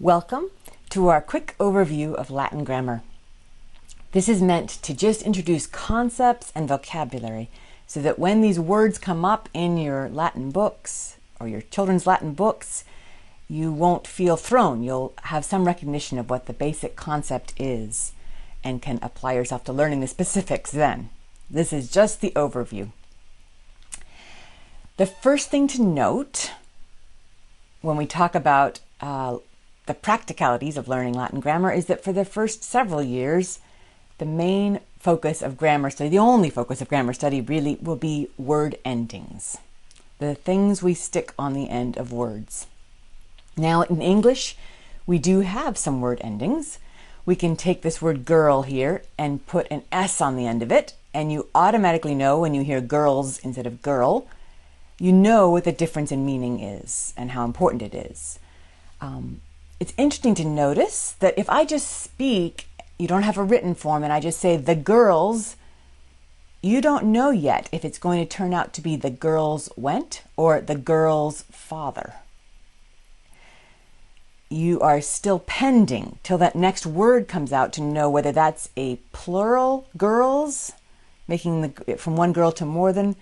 Welcome to our quick overview of Latin grammar. This is meant to just introduce concepts and vocabulary so that when these words come up in your Latin books or your children's Latin books, you won't feel thrown. You'll have some recognition of what the basic concept is and can apply yourself to learning the specifics then. This is just the overview. The first thing to note when we talk about the practicalities of learning Latin grammar is that for the first several years, the main focus of grammar study, the only focus of grammar study really will be word endings, the things we stick on the end of words. Now in English, we do have some word endings. We can take this word girl here and put an S on the end of it, and you automatically know when you hear girls instead of girl, you know what the difference in meaning is and how important it is. It's interesting to notice that if I just speak, you don't have a written form, and I just say the girls, you don't know yet if it's going to turn out to be the girls went or the girl's father. You are still pending till that next word comes out to know whether that's a plural girls, making from one girl to more than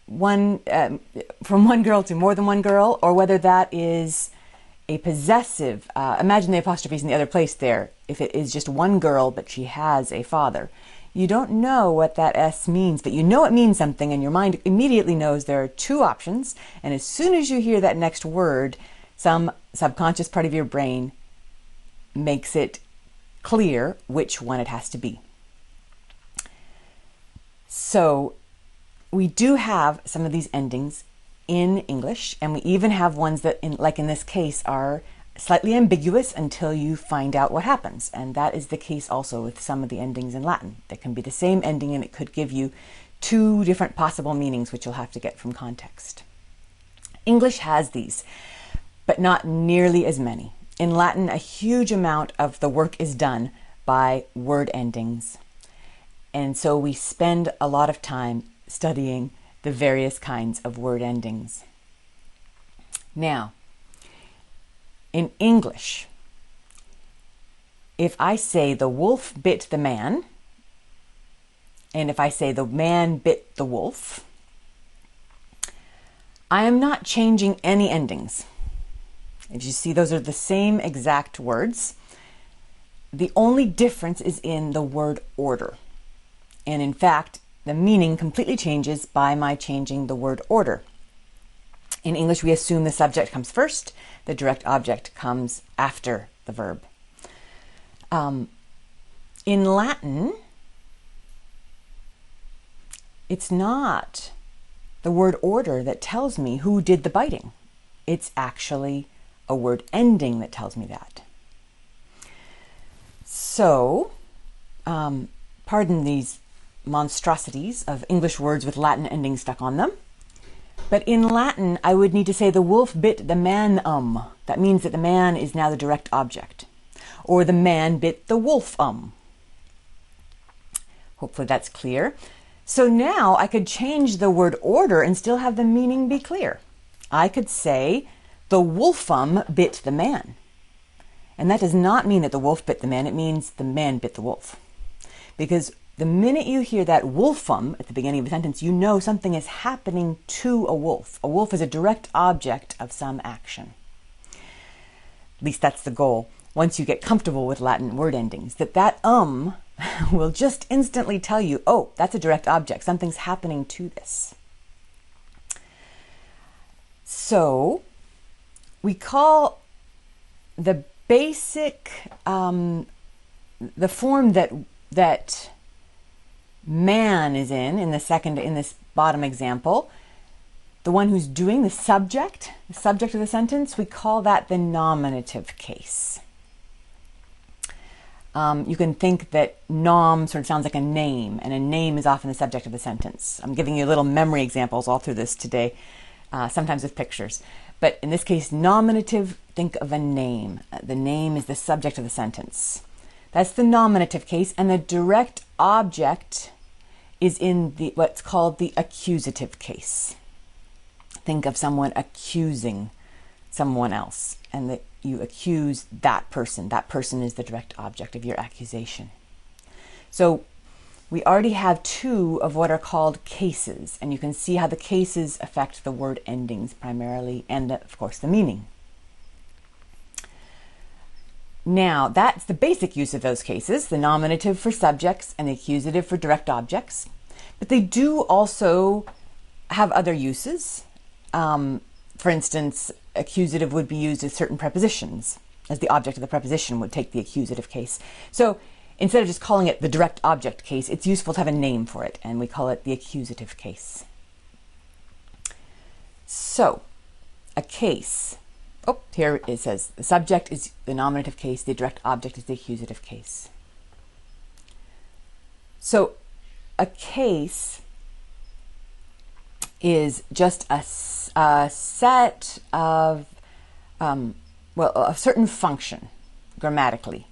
one, from one girl to more than one girl, or whether that is a possessive, imagine the apostrophes in the other place there, if it is just one girl but she has a father. You don't know what that S means, but you know it means something, and your mind immediately knows there are two options, and as soon as you hear that next word, some subconscious part of your brain makes it clear which one it has to be. So we do have some of these endings in English, and we even have ones that, like in this case, are slightly ambiguous until you find out what happens. And that is the case also with some of the endings in Latin. There can be the same ending and it could give you two different possible meanings, which you'll have to get from context. English has these, but not nearly as many. In Latin, a huge amount of the work is done by word endings. And so we spend a lot of time studying the various kinds of word endings. Now, in English, if I say the wolf bit the man, and if I say the man bit the wolf, I am not changing any endings. If you see, those are the same exact words. The only difference is in the word order. And in fact, the meaning completely changes by my changing the word order. In English, we assume the subject comes first, the direct object comes after the verb. In Latin, it's not the word order that tells me who did the biting. It's actually a word ending that tells me that. So, pardon these monstrosities of English words with Latin endings stuck on them. But in Latin, I would need to say the wolf bit the man. That means that the man is now the direct object. Or the man bit the wolf. Hopefully that's clear. So now I could change the word order and still have the meaning be clear. I could say the wolf bit the man. And that does not mean that the wolf bit the man. It means the man bit the wolf. Because the minute you hear that wolfum at the beginning of a sentence, you know something is happening to a wolf. A wolf is a direct object of some action. At least that's the goal. Once you get comfortable with Latin word endings, that will just instantly tell you, oh, that's a direct object. Something's happening to this. So we call the basic, the form that man is in this bottom example, the one who's doing the subject of the sentence, we call that the nominative case. You can think that nom sort of sounds like a name, and a name is often the subject of the sentence. I'm giving you little memory examples all through this today, sometimes with pictures. But in this case, nominative, think of a name. The name is the subject of the sentence. That's the nominative case, and the direct object is in what's called the accusative case. Think of someone accusing someone else, and that you accuse that person. That person is the direct object of your accusation. So we already have two of what are called cases, and you can see how the cases affect the word endings primarily, and of course the meaning. Now, that's the basic use of those cases, the nominative for subjects and the accusative for direct objects. But they do also have other uses. For instance, accusative would be used as certain prepositions, as the object of the preposition would take the accusative case. So instead of just calling it the direct object case, it's useful to have a name for it, and we call it the accusative case. So, a case. Oh, here it says the subject is the nominative case, the direct object is the accusative case. So, a case is just a set of, a certain function, grammatically,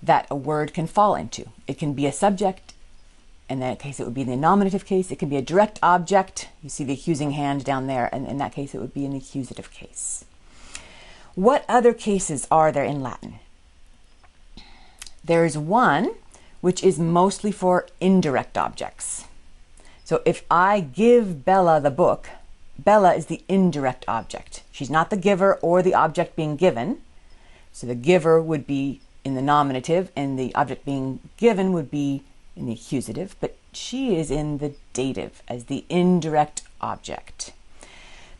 that a word can fall into. It can be a subject. In that case, it would be the nominative case. It can be a direct object. You see the accusing hand down there, and in that case, it would be an accusative case. What other cases are there in Latin? There's one which is mostly for indirect objects. So if I give Bella the book, Bella is the indirect object. She's not the giver or the object being given. So the giver would be in the nominative, and the object being given would be in the accusative, but she is in the dative as the indirect object.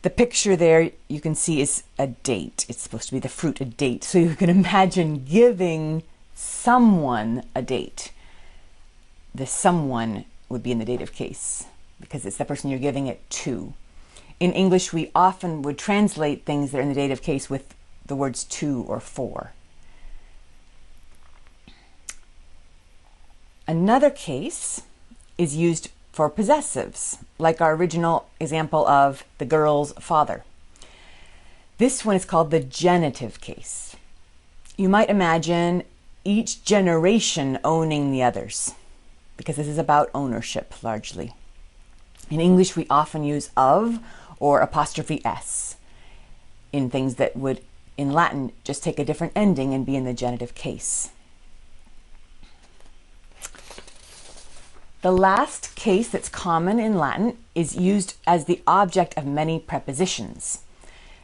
The picture there you can see is a date. It's supposed to be the fruit, a date. So you can imagine giving someone a date. The someone would be in the dative case because it's the person you're giving it to. In English, we often would translate things that are in the dative case with the words to or for. Another case is used for possessives, like our original example of the girl's father. This one is called the genitive case. You might imagine each generation owning the others, because this is about ownership largely. In English, we often use of or apostrophe s in things that would, in Latin, just take a different ending and be in the genitive case. The last case that's common in Latin is used as the object of many prepositions.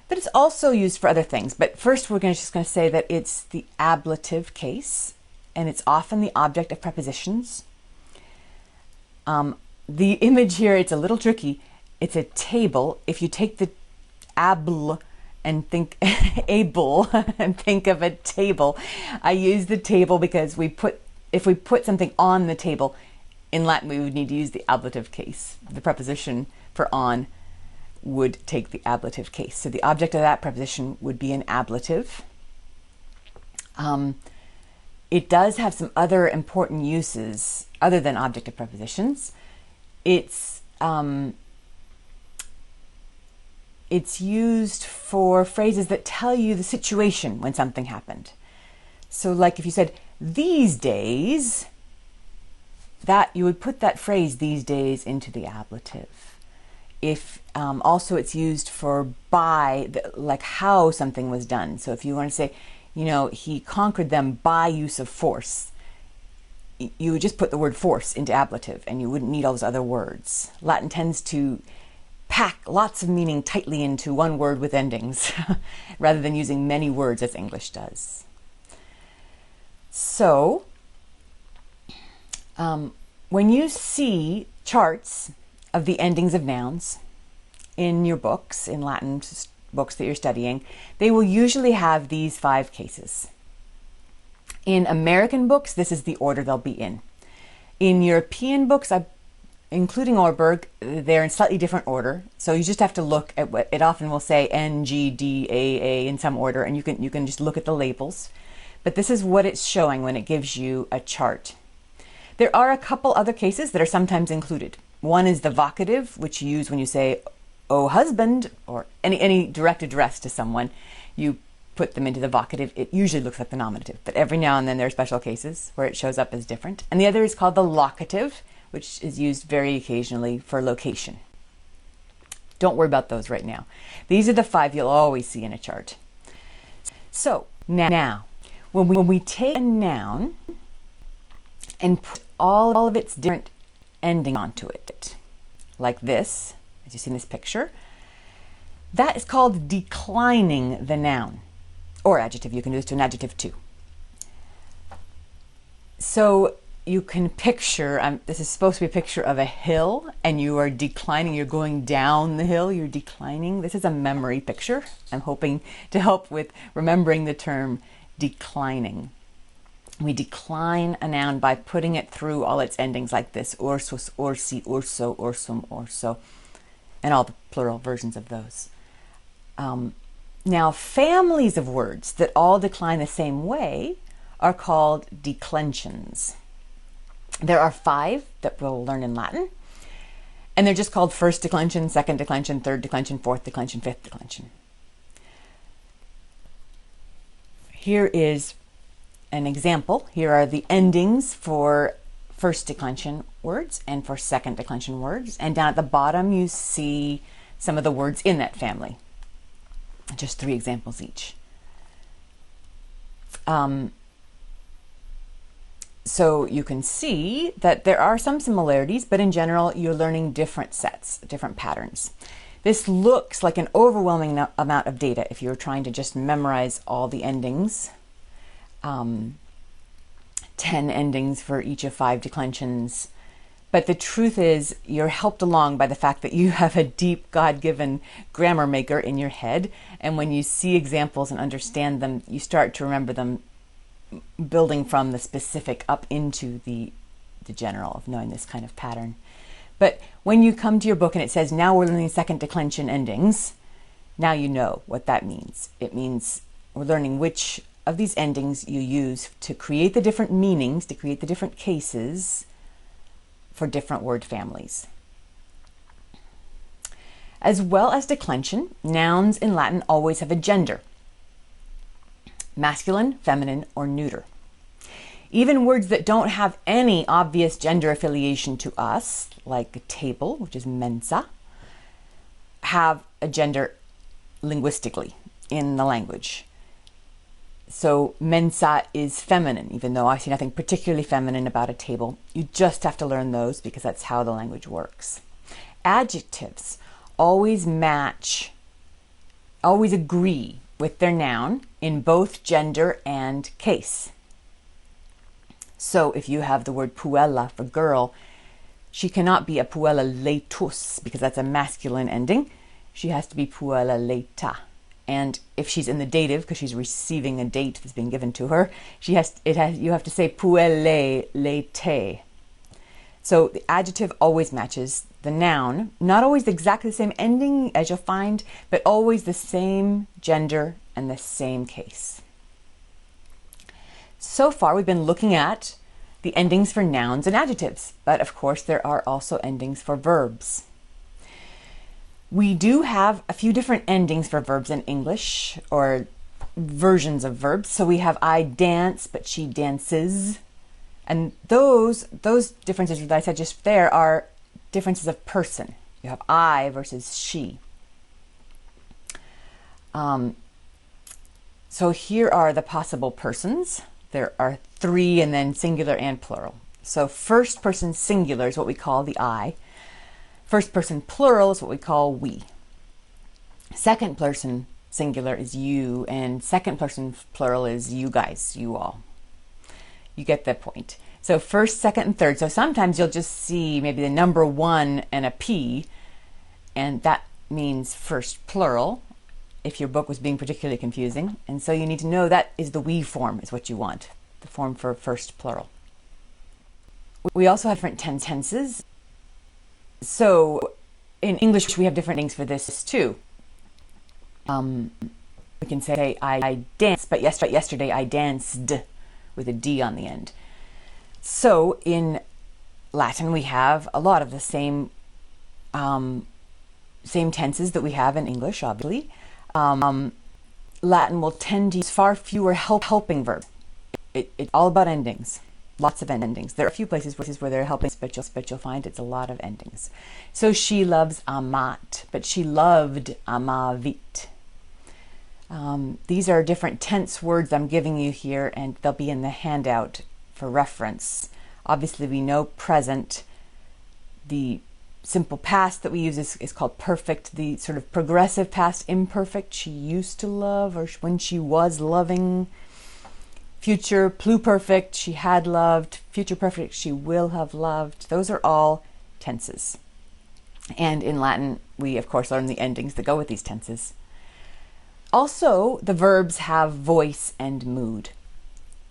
But it's also used for other things. But first we're just going to say that it's the ablative case, and it's often the object of prepositions. The image here, it's a little tricky. It's a table. If you take the able and think able and think of a table, I use the table because if we put something on the table, in Latin, we would need to use the ablative case. The preposition for on would take the ablative case. So the object of that preposition would be an ablative. It does have some other important uses other than object of prepositions. It's used for phrases that tell you the situation when something happened. So like if you said, these days, that you would put that phrase these days into the ablative. If also it's used for by, like how something was done. So if you want to say, he conquered them by use of force, you would just put the word force into ablative and you wouldn't need all those other words. Latin tends to pack lots of meaning tightly into one word with endings rather than using many words as English does. So when you see charts of the endings of nouns in your books, in Latin books that you're studying, they will usually have these 5 cases. In American books, this is the order they'll be in. In European books, including Orberg, they're in slightly different order. So you just have to look at what it often will say N, G, D, A in some order, and you can just look at the labels. But this is what it's showing when it gives you a chart. There are a couple other cases that are sometimes included. One is the vocative, which you use when you say, oh husband, or any direct address to someone. You put them into the vocative. It usually looks like the nominative, but every now and then there are special cases where it shows up as different. And the other is called the locative, which is used very occasionally for location. Don't worry about those right now. These are the 5 you'll always see in a chart. So now, when we take a noun and put all of its different endings onto it, like this, as you see in this picture, that is called declining the noun, or adjective. You can do this to an adjective too. So you can picture, this is supposed to be a picture of a hill, and you are declining, you're going down the hill, you're declining. This is a memory picture. I'm hoping to help with remembering the term declining. We decline a noun by putting it through all its endings like this: ursus, ursi, urso, ursum, urso, and all the plural versions of those. Now, families of words that all decline the same way are called declensions. There are 5 that we'll learn in Latin, and they're just called first declension, second declension, third declension, fourth declension, fifth declension. Here is an example. Here are the endings for first declension words and for second declension words, and down at the bottom you see some of the words in that family. Just 3 examples each. So you can see that there are some similarities, but in general, you're learning different sets, different patterns. This looks like an overwhelming amount of data if you're trying to just memorize all the endings. 10 endings for each of 5 declensions. But the truth is, you're helped along by the fact that you have a deep God-given grammar maker in your head. And when you see examples and understand them, you start to remember them, building from the specific up into the general of knowing this kind of pattern. But when you come to your book and it says, now we're learning second declension endings, now you know what that means. It means we're learning which of these endings you use to create the different meanings, to create the different cases for different word families. As well as declension, nouns in Latin always have a gender: masculine, feminine, or neuter. Even words that don't have any obvious gender affiliation to us, like table, which is mensa, have a gender linguistically in the language. So mensa is feminine, even though I see nothing particularly feminine about a table. You just have to learn those because that's how the language works. Adjectives always match, always agree with their noun in both gender and case. So if you have the word puella for girl, she cannot be a puella leitus because that's a masculine ending. She has to be puella leita. And if she's in the dative, because she's receiving a date that's being given to her, you have to say puelle leite. So the adjective always matches the noun, not always exactly the same ending as you'll find, but always the same gender and the same case. So far we've been looking at the endings for nouns and adjectives, but of course there are also endings for verbs. We do have a few different endings for verbs in English, or versions of verbs. So we have I dance, but she dances. And those differences that I said just there are differences of person. You have I versus she. So here are the possible persons. There are 3, and then singular and plural. So first person singular is what we call the I. First person plural is what we call we. Second person singular is you, and second person plural is you guys, you all. You get the point. So first, second, and third. So sometimes you'll just see maybe the number 1 and a P, and that means first plural, if your book was being particularly confusing. And so you need to know that is the we form is what you want, the form for first plural. We also have different tenses. So in English, we have different things for this too. We can say I danced, but yesterday I danced with a D on the end. So in Latin, we have a lot of the same tenses that we have in English, obviously. Latin will tend to use far fewer helping verbs. It's all about endings. Lots of endings. There are a few places where they're helping, but you'll find it's a lot of endings. So she loves amat, but she loved amavit. These are different tense words I'm giving you here, and they'll be in the handout for reference. Obviously, we know present. The simple past that we use is called perfect. The sort of progressive past, imperfect, she used to love, or when she was loving. Future, pluperfect, she had loved. Future perfect, she will have loved. Those are all tenses. And in Latin, we of course learn the endings that go with these tenses. Also, the verbs have voice and mood.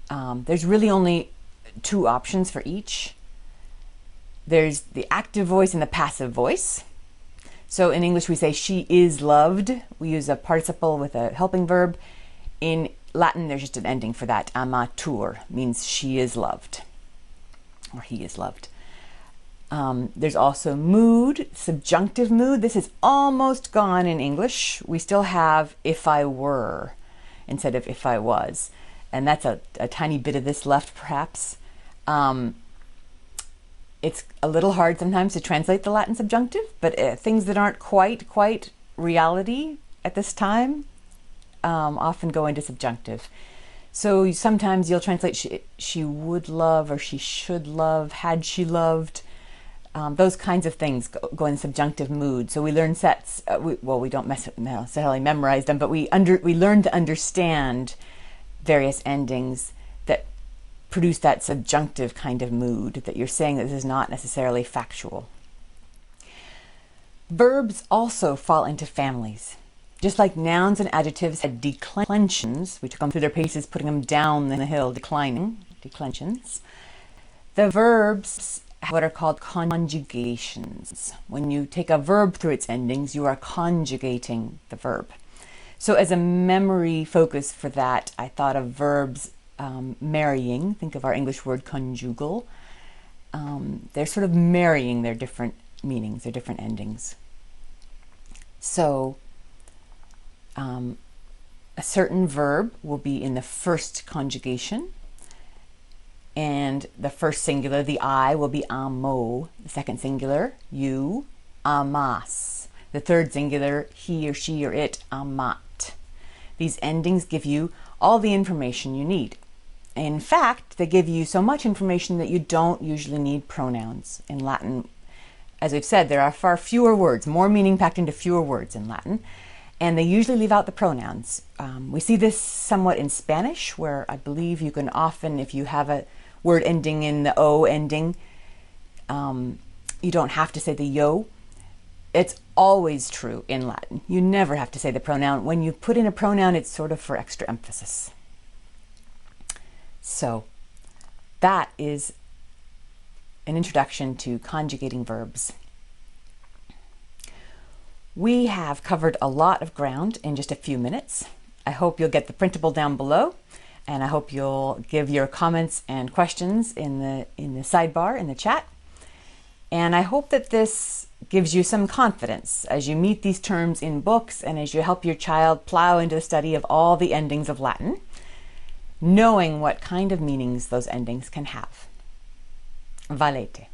There's really only two options for each. There's the active voice and the passive voice. So in English we say she is loved. We use a participle with a helping verb. In Latin, there's just an ending for that. Amatur means she is loved, or he is loved. There's also mood, subjunctive mood. This is almost gone in English. We still have if I were instead of if I was. And that's a tiny bit of this left, perhaps. It's a little hard sometimes to translate the Latin subjunctive, but things that aren't quite reality at this time often go into subjunctive. So sometimes you'll translate she would love, or she should love, had she loved. Those kinds of things go in subjunctive mood. So we learn sets. We don't necessarily memorize them, but we learn to understand various endings that produce that subjunctive kind of mood, that you're saying that this is not necessarily factual. Verbs also fall into families. Just like nouns and adjectives had declensions, we took them through their paces, putting them down the hill, declensions. The verbs have what are called conjugations. When you take a verb through its endings, you are conjugating the verb. So as a memory focus for that, I thought of verbs marrying. Think of our English word conjugal. They're sort of marrying their different meanings, their different endings. So a certain verb will be in the first conjugation, and the first singular, the I, will be amo. The second singular, you, amas. The third singular, he or she or it, amat. These endings give you all the information you need. In fact, they give you so much information that you don't usually need pronouns. In Latin, as we've said, there are far fewer words, more meaning packed into fewer words in Latin. And they usually leave out the pronouns. We see this somewhat in Spanish, where I believe you can often, if you have a word ending in the O ending, you don't have to say the yo. It's always true in Latin. You never have to say the pronoun. When you put in a pronoun, it's sort of for extra emphasis. So that is an introduction to conjugating verbs. We have covered a lot of ground in just a few minutes. I hope you'll get the printable down below, and I hope you'll give your comments and questions in the sidebar in the chat. And I hope that this gives you some confidence as you meet these terms in books and as you help your child plow into the study of all the endings of Latin, knowing what kind of meanings those endings can have. Valete.